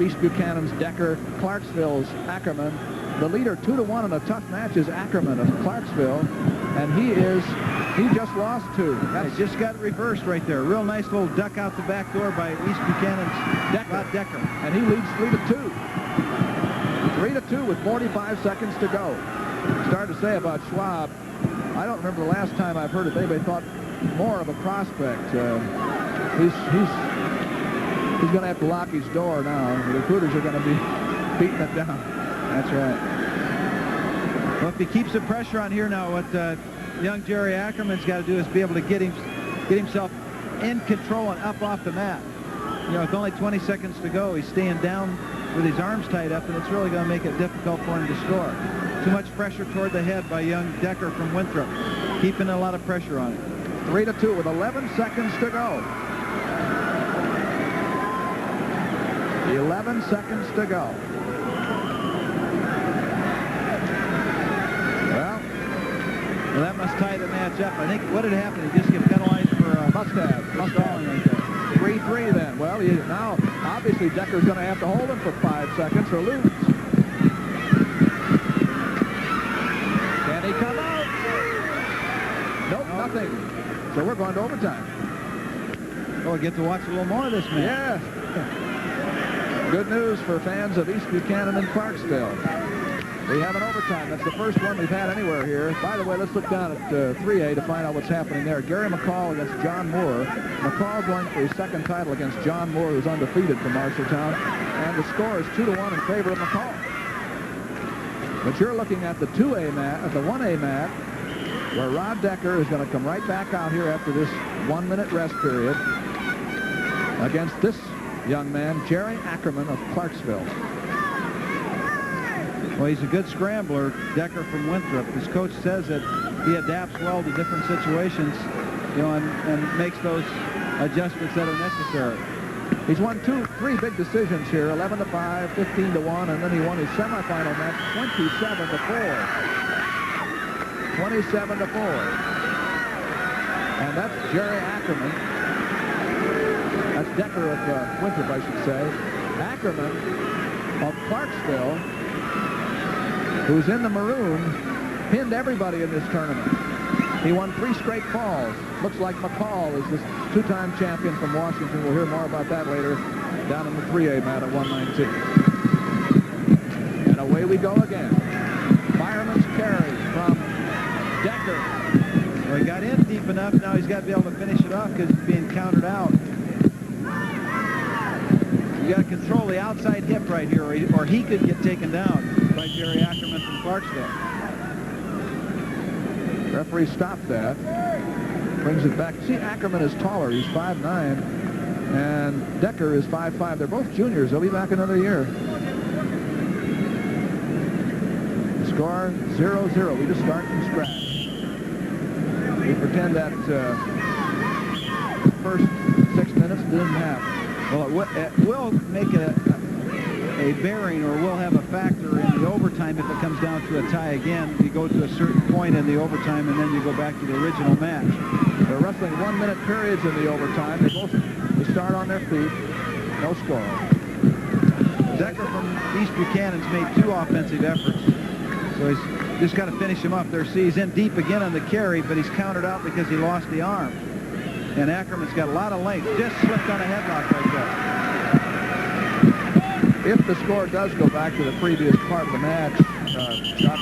East Buchanan's Decker, Clarksville's Ackerman. The leader 2-1 in a tough match is Ackerman of Clarksville, and he just lost 2. That's just got reversed right there. Real nice little duck out the back door by East Buchanan's Decker. And he leads 3-2. 3-2 with 45 seconds to go. Started to say about Schwab, I don't remember the last time I've heard it. Anybody thought more of a prospect. He's going to have to lock his door now. The recruiters are going to be beating it down. That's right. Well, if he keeps the pressure on here now, what young Jerry Ackerman's got to do is be able to get himself in control and up off the mat. You know, with only 20 seconds to go, he's staying down with his arms tied up, and it's really going to make it difficult for him to score. Too much pressure toward the head by young Decker from Winthrop, keeping a lot of pressure on it. 3-2 with 11 seconds to go. 11 seconds to go. Well, that must tie the match up. I think what had happened, he just get penalized for must have falling right there. 3-3 then. Well, now obviously Decker's going to have to hold him for 5 seconds or lose. Can he come out? Nope, nothing. So we're going to overtime. Oh, we get to watch a little more of this match. Yeah. Good news for fans of East Buchanan and Clarksville. We have an overtime. That's the first one we've had anywhere here. By the way, let's look down at 3A to find out what's happening there. Gary McCall against John Moore. McCall going for his second title against John Moore, who's undefeated from Marshalltown. And the score is 2-1 in favor of McCall. But you're looking at the 2A mat, at the 1A mat, where Rod Decker is going to come right back out here after this 1-minute rest period against this young man, Jerry Ackerman of Clarksville. Well, he's a good scrambler, Decker from Winthrop. His coach says that he adapts well to different situations, you know, and makes those adjustments that are necessary. He's won 3 big decisions here, 11-5, 15-1, and then he won his semifinal match 27-4. 27-4. And that's Jerry Ackerman. That's Decker of Winthrop, I should say. Ackerman of Clarksville, who's in the maroon, pinned everybody in this tournament. He won 3 straight falls. Looks like McCall is this 2-time champion from Washington. We'll hear more about that later down in the 3A mat at 119. And away we go again. Fireman's carry from Decker. Well, he got in deep enough. Now he's got to be able to finish it off because he's being countered out. You got to control the outside hip right here, or he could get taken down by Jerry Ackerman from Clarksville. Referee stopped that. Brings it back. See, Ackerman is taller. He's 5'9", and Decker is 5'5". They're both juniors. They'll be back another year. The score 0-0. We just start from scratch. We pretend that first 6 minutes didn't happen. Well, it will make a bearing, or will have a factor in the overtime if it comes down to a tie again. You go to a certain point in the overtime, and then you go back to the original match. They're wrestling 1-minute periods in the overtime. They start on their feet. No score. Decker from East Buchanan's made 2 offensive efforts. So he's just got to finish him up there. See, he's in deep again on the carry, but he's countered out because he lost the arm. And Ackerman's got a lot of length. Just slipped on a headlock like that. If the score does go back to the previous part of the match, Chuck,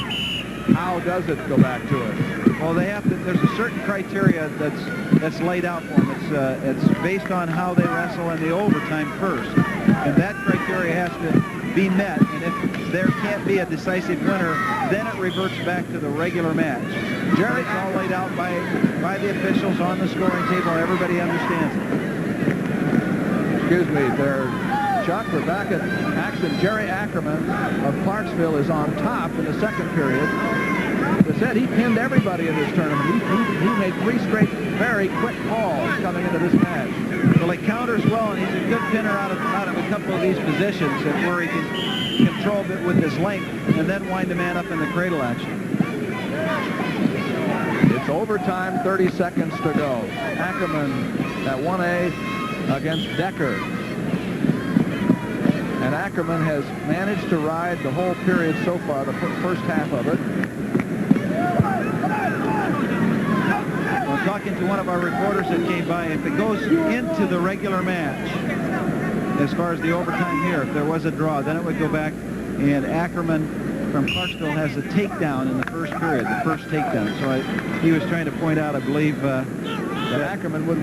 how does it go back to it? Well, they have to. There's a certain criteria that's laid out for them. It's based on how they wrestle in the overtime first, and that criteria has to be met. And if there can't be a decisive winner, then it reverts back to the regular match. Jerry's all laid out by the officials on the scoring table. Everybody understands it. Excuse me, Chuck, we're back at action. Jerry Ackerman of Clarksville is on top in the second period. As I said, he pinned everybody in this tournament. He made 3 straight very quick falls coming into this match. Well, he counters well, and he's a good pinner out of a couple of these positions where he can control it with his length and then wind the man up in the cradle action. It's overtime, 30 seconds to go. Ackerman at 1A against Decker. And Ackerman has managed to ride the whole period so far, the first half of it. Well, talking to one of our reporters that came by, if it goes into the regular match, as far as the overtime here, if there was a draw, then it would go back, and Ackerman from Clarksville has a takedown in the first period, the first takedown. So he was trying to point out, I believe, that Ackerman would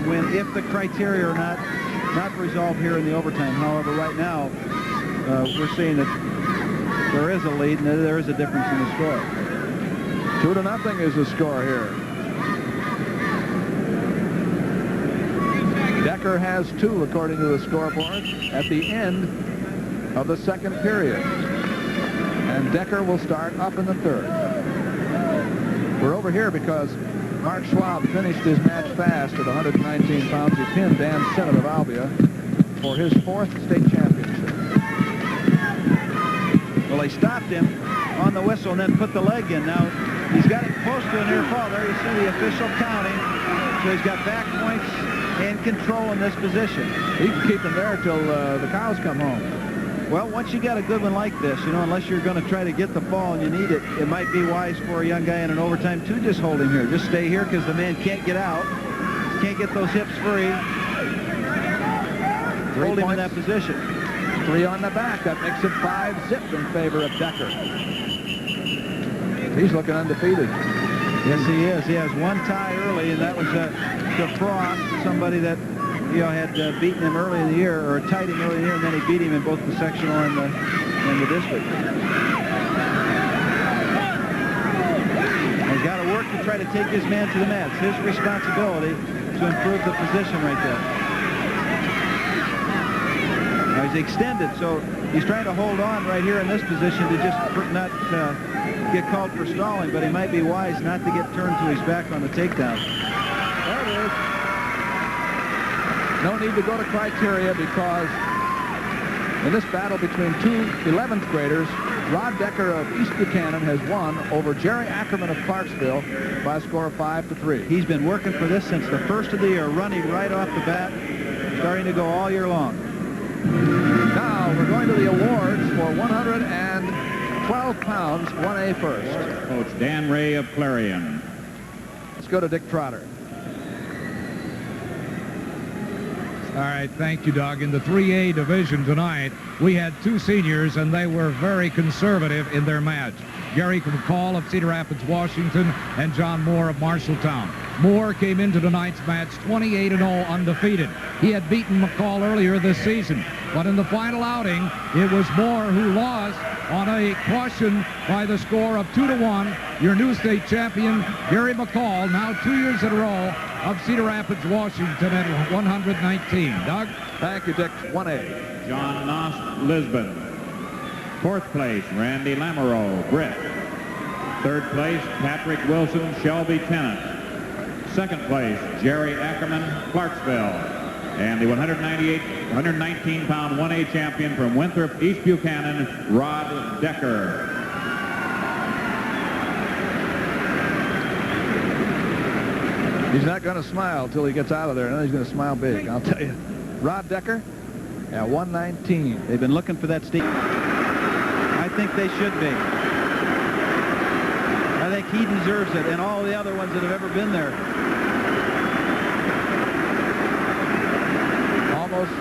win if the criteria are not resolved here in the overtime. However, right now, we're seeing that there is a lead and there is a difference in the score. 2-0 is the score here. Decker has 2, according to the scoreboard, at the end of the second period. And Decker will start up in the third. We're over here because Mark Schwab finished his match fast at 119 pounds. He pinned Dan Sinnott of Albia for his 4th state championship. Well, they stopped him on the whistle and then put the leg in. Now, he's got it close to a near fall. There you see the official counting. So he's got back points and control in this position. He can keep him there till the cows come home. Well, once you got a good one like this, you know, unless you're going to try to get the fall and you need it, it might be wise for a young guy in an overtime to just hold him here. Just stay here because the man can't get out. Can't get those hips free. Hold him in that position. 3 on the back. That makes it 5-zip in favor of Decker. He's looking undefeated. Yes, he is. He has 1 tie early, and that was to Frost, somebody that had beaten him early in the year, or tied him early in the year, and then he beat him in both the sectional and the district. He's got to work to try to take his man to the mat. It's his responsibility to improve the position right there. Now he's extended, so he's trying to hold on right here in this position to just not get called for stalling, but he might be wise not to get turned to his back on the takedown. There it is. No need to go to criteria because in this battle between 2 11th graders, Rod Decker of East Buchanan has won over Jerry Ackerman of Clarksville by a score of 5-3. He's been working for this since the first of the year, running right off the bat, starting to go all year long. Now we're going to the awards for 112 pounds, 1A first. Coach Dan Ray of Clarion. Let's go to Dick Trotter. All right, thank you, Doug. In the 3A division tonight, we had 2 seniors, and they were very conservative in their match. Gary McCall of Cedar Rapids, Washington, and John Moore of Marshalltown. Moore came into tonight's match 28-0 undefeated. He had beaten McCall earlier this season, but in the final outing, it was Moore who lost on a caution by the score of 2-1. Your new state champion, Gary McCall, now 2 years in a row, of Cedar Rapids, Washington at 119. Doug? Thank you, Dick. 1A. John Noss, Lisbon. 4th place, Randy Lamoureux, Britt. 3rd place, Patrick Wilson, Shelby Tennant. 2nd place, Jerry Ackerman, Clarksville. And the 119-pound 1A champion from Winthrop, East Buchanan, Rod Decker. He's not going to smile till he gets out of there, and then he's going to smile big, I'll tell you. Rod Decker at 119. They've been looking for that steep. I think they should be. I think he deserves it, and all the other ones that have ever been there. Almost,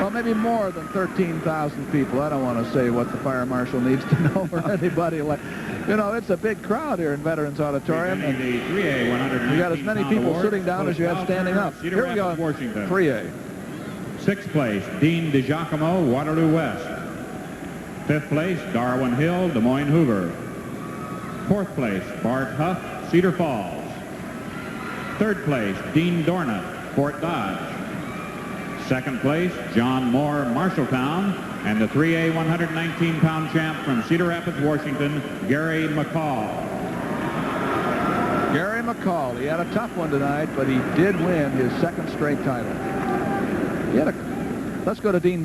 well, maybe more than 13,000 people. I don't want to say what the fire marshal needs to know or anybody like. You know, it's a big crowd here in Veterans Auditorium. And the 3A 119 you got as many people sitting down as you had standing up. Here we go. Washington. 3A. 6th place, Dean DiGiacomo, Waterloo West. 5th place, Darwin Hill, Des Moines Hoover. 4th place, Bart Huff, Cedar Falls. 3rd place, Dean Dornat, Fort Dodge. 2nd place, John Moore, Marshalltown. And the 3A 119-pound champ from Cedar Rapids, Washington, Gary McCall. Gary McCall. He had a tough one tonight, but he did win his 2nd straight title. Let's go to Dean